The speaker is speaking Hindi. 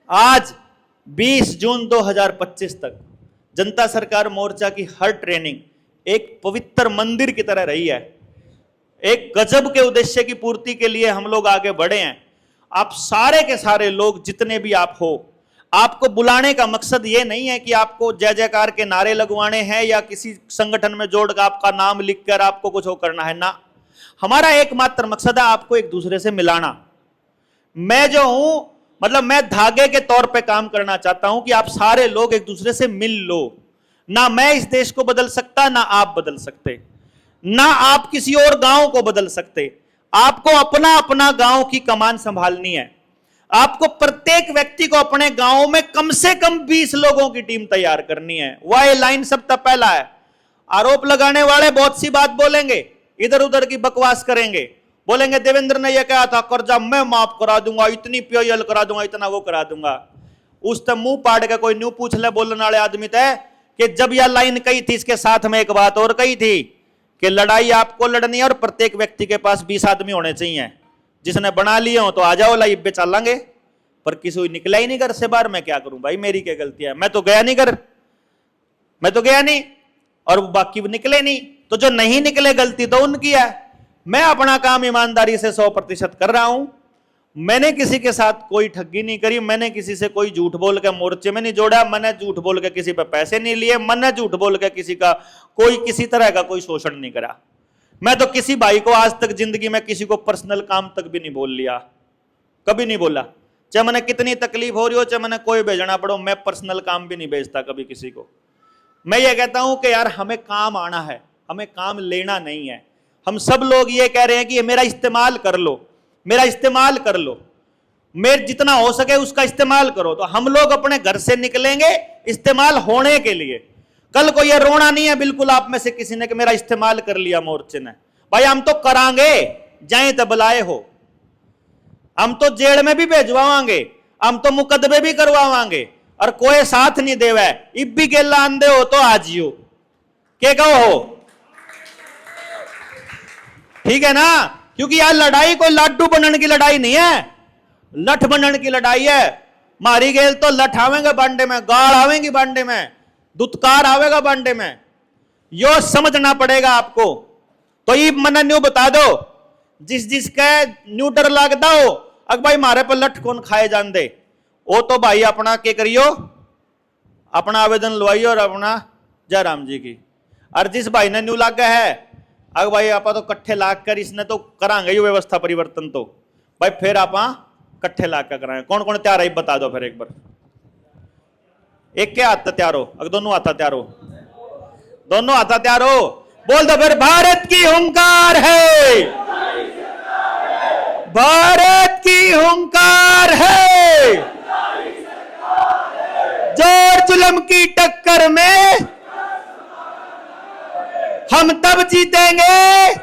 आज 20 जून 2025 तक जनता सरकार मोर्चा की हर ट्रेनिंग एक पवित्र मंदिर की तरह रही है। एक गजब के उद्देश्य की पूर्ति के लिए हम लोग आगे बढ़े हैं। आप सारे के सारे लोग जितने भी आप हो, आपको बुलाने का मकसद ये नहीं है कि आपको जय जयकार के नारे लगवाने हैं या किसी संगठन में जोड़कर आपका नाम लिखकर आपको कुछ वो करना है ना। हमारा एकमात्र मकसद है आपको एक दूसरे से मिलाना। मैं जो हूं, मतलब मैं धागे के तौर पे काम करना चाहता हूं कि आप सारे लोग एक दूसरे से मिल लो। ना मैं इस देश को बदल सकता, ना आप बदल सकते, ना आप किसी और गांव को बदल सकते। आपको अपना अपना गांव की कमान संभालनी है। आपको प्रत्येक व्यक्ति को अपने गांव में कम से कम 20 लोगों की टीम तैयार करनी है। वह लाइन सबसे पहला है। आरोप लगाने वाले बहुत सी बात बोलेंगे, इधर उधर की बकवास करेंगे, बोलेंगे देवेंद्र ने यह कहा था कर्जा मैं माफ करा दूंगा, इतनी पीएल करा दूंगा, इतना वो करा दूंगा। उस तक मुंह पाड़ के कोई न्यू पूछ ले बोलने वाले आदमी थे कि जब यह लाइन कही थी, इसके साथ में एक बात और कही थी कि लड़ाई आपको लड़नी है और प्रत्येक व्यक्ति के पास 20 आदमी होने चाहिए। जिसने बना लिए हो तो आ जाओ, लाइव पे चलेंगे। पर किसी निकला ही नहीं घर से बाहर। मैं क्या करूं भाई, मेरी क्या गलती है? मैं तो गया नहीं घर, मैं तो गया नहीं, और बाकी निकले नहीं। तो जो नहीं निकले गलती तो उनकी है। मैं अपना काम ईमानदारी से 100% कर रहा हूं। मैंने किसी के साथ कोई ठगी नहीं करी, मैंने किसी से कोई झूठ बोल के मोर्चे में नहीं जोड़ा, मैंने झूठ बोल के किसी पे पैसे नहीं लिए, मैंने झूठ बोल के किसी का कोई किसी तरह का कोई शोषण नहीं करा। मैं तो किसी भाई को आज तक जिंदगी में किसी को पर्सनल काम तक भी नहीं बोल लिया, कभी नहीं बोला। चाहे मैंने कितनी तकलीफ हो रही हो, चाहे मैंने कोई भेजना पड़ो, मैं पर्सनल काम भी नहीं भेजता कभी किसी को। मैं ये कहता हूं कि यार हमें काम आना है, हमें काम लेना नहीं है। हम सब लोग ये कह रहे हैं कि ये मेरा इस्तेमाल कर लो, मेरा इस्तेमाल कर लो, मेरे जितना हो सके उसका इस्तेमाल करो। तो हम लोग अपने घर से निकलेंगे इस्तेमाल होने के लिए। कल को ये रोना नहीं है बिल्कुल आप में से किसी ने कि मेरा इस्तेमाल कर लिया मोर्चे ने। भाई हम तो करांगे, जाए तो बुलाए हो। हम तो जेल में भी भेजवाएंगे, हम तो मुकदमे भी करवाएंगे, और कोई साथ नहीं देवे। इब भी गेला आंदे हो तो आजियो के कहो, ठीक है ना? क्योंकि यार लड़ाई कोई लाडू बनने की लड़ाई नहीं है, लठ बनने की लड़ाई है। मारी गेल तो लठ आवेंगे बांडे में, गाड़ आवेंगी बांडे में, दुत्कार आवेगा बांडे में। यो समझना पड़ेगा आपको। तो ये मना न्यू बता दो, जिस जिसके न्यू डर लगता हो अग भाई मारे पर लठ कौन खाए जान दे, वो तो भाई अपना क्या करियो, अपना आवेदन लवाइयो और अपना जय राम जी की। और जिस भाई ने न्यू लागा है अग भाई आप तो कट्ठे लाग कर इसने तो करांगे ही व्यवस्था परिवर्तन। तो भाई फिर आप कट्ठे लाग कर कराएंगे। कौन कौन तैयार है बता दो फिर एक बार। एक के हाथ तैयार हो, अगर दोनों हाथ तैयार हो, दोनों हाथ तैयार हो, बोल दो फिर भारत की हुंकार है, भारत की हुंकार है, जोर जुल्म की टक्कर में हम तब जीतेंगे